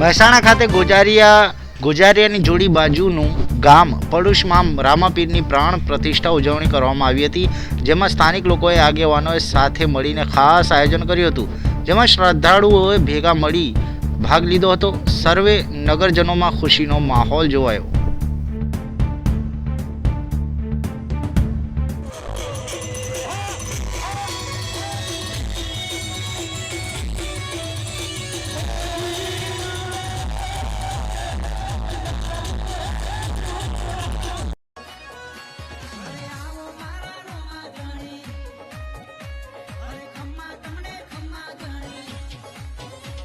મહેસાણા ખાતે ગોજારિયાની જોડી બાજુનું ગામ પડુશમાં રામાપીરની પ્રાણ પ્રતિષ્ઠા ઉજવણી કરવામાં આવી હતી, જેમાં સ્થાનિક લોકોએ આગેવાનોએ સાથે મળીને ખાસ આયોજન કર્યું હતું, જેમાં શ્રદ્ધાળુઓએ ભેગા મળી ભાગ લીધો હતો. સર્વે નગરજનોમાં ખુશીનો માહોલ જોવાયો.